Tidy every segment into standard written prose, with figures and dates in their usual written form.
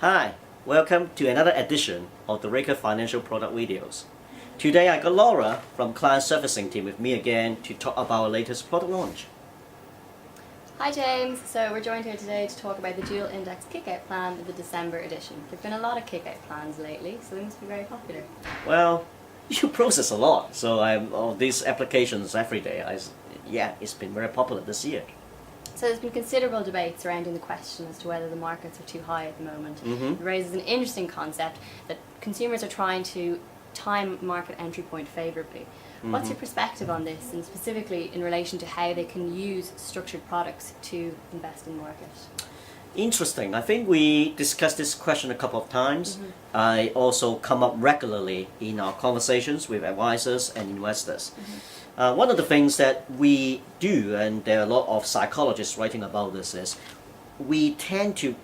Hi, welcome to another edition of the Reyker Financial Product Videos. Today I got Laura from Client Servicing Team with me again to talk about our latest product launch. Hi James, so we're joined here today to talk about the dual index kick-out plan in the December edition. There have been a lot of kick-out plans lately, so they must be very popular. Well, you process a lot, so of these applications every day. It's been very popular this year. So there's been considerable debate surrounding the question as to whether the markets are too high at the moment. It raises an interesting concept that consumers are trying to time market entry point favourably. What's your perspective on this, and specifically in relation to how they can use structured products to invest in the market? Interesting. I think we discussed this question a couple of times. I also come up regularly in our conversations with advisors and investors. One of the things that we do, and there are a lot of psychologists writing about this, is we tend to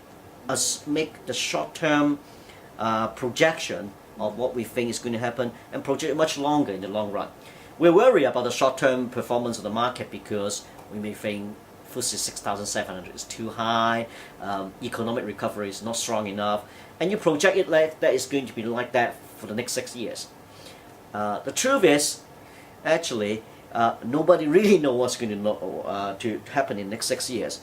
make the short-term projection of what we think is going to happen and project much longer in the long run. We're worried about the short-term performance of the market because we may think FTSE 6,700 is too high, economic recovery is not strong enough, and you project it like that it's going to be like that for the next 6 years. The truth is, actually, nobody really knows what's going to happen in the next 6 years.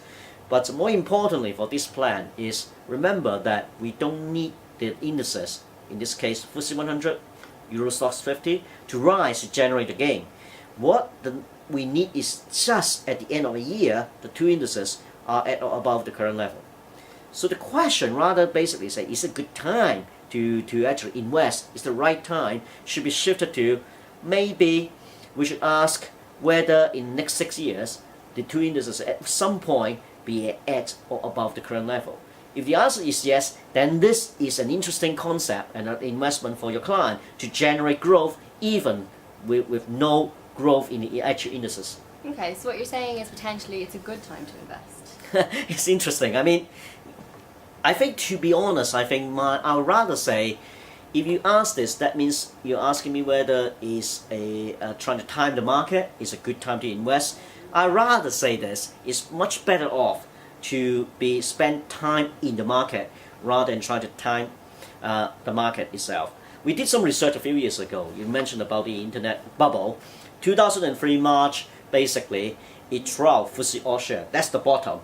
But more importantly for this plan is, remember that we don't need the indices, in this case FTSE 100, Euro Stoxx 50, to rise to generate a gain. What we need is just at the end of a year, the two indices are at or above the current level. So the question rather basically say, is it a good time to actually invest? Is the right time? Should be shifted to, maybe we should ask whether in the next 6 years the two indices at some point be at or above the current level. If the answer is yes, then this is an interesting concept and an investment for your client to generate growth even with no growth in the actual indices. Okay, so what you're saying is potentially it's a good time to invest. It's interesting. I mean, I think, to be honest, I would rather say, if you ask this, that means you're asking me whether is trying to time the market is a good time to invest. I'd rather say this, it's much better off to spend time in the market rather than trying to time the market itself. We did some research a few years ago. You mentioned about the internet bubble. 2003 March, basically, it dropped FTSE All-Share. That's the bottom.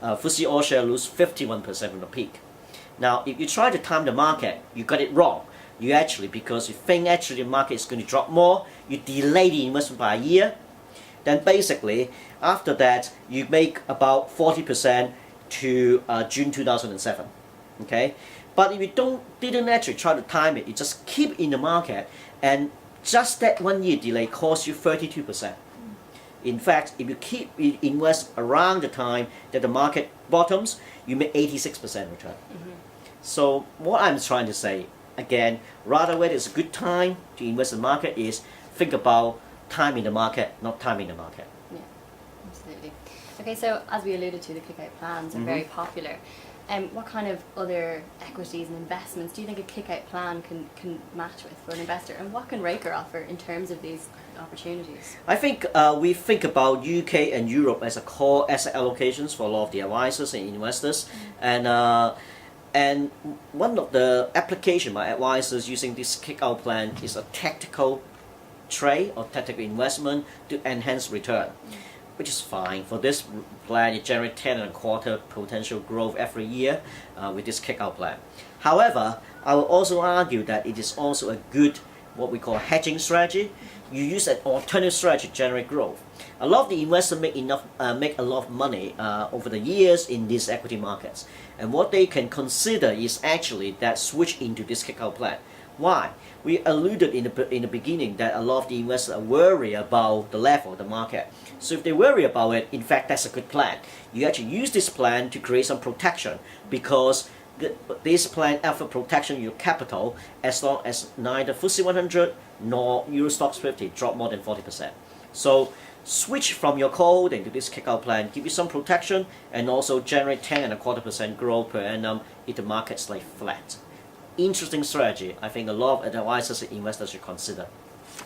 FTSE All-Share lose 51% from the peak. Now, if you try to time the market, you got it wrong. You actually, because you think actually the market is going to drop more, you delay the investment by a year. Then basically, after that, you make about 40% to June 2007. Okay, but if you didn't actually try to time it, you just keep in the market, and just that 1 year delay costs you 32%. In fact, if you invest around the time that the market bottoms, you make 86% return. So what I'm trying to say, again, rather whether it's a good time to invest in the market is think about time in the market, not time in the market. Yeah, absolutely. Okay, so as we alluded to, the kick-out plans are very popular. What kind of other equities and investments do you think a kick-out plan can match with for an investor? And what can Reyker offer in terms of these opportunities? I think we think about UK and Europe as a core asset allocations for a lot of the advisors and investors. And one of the application by advisors using this kick-out plan is a tactical trade or tactical investment to enhance return, which is fine. For this plan, it generates 10.25% potential growth every year with this kick-out plan. However, I will also argue that it is also a good, what we call hedging strategy. You use an alternative strategy to generate growth. A lot of the investors make a lot of money over the years in these equity markets, and what they can consider is actually that switch into this kick-out plan. Why? We alluded in the beginning that a lot of the investors are worried about the level of the market. So if they worry about it, in fact, that's a good plan. You actually use this plan to create some protection, because this plan offers protection your capital as long as neither FTSE 100 nor Euro Stoxx 50 drop more than 40%. So switch from your core holding to this kick-out plan, give you some protection, and also generate 10.25% growth per annum if the market's like flat. Interesting strategy. I think a lot of advisors and investors should consider.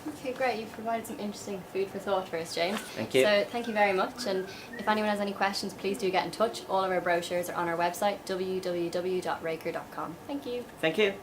Okay, great. You've provided some interesting food for thought for us, James. Thank you. So thank you very much. And if anyone has any questions, please do get in touch. All of our brochures are on our website, www.reyker.com. Thank you. Thank you.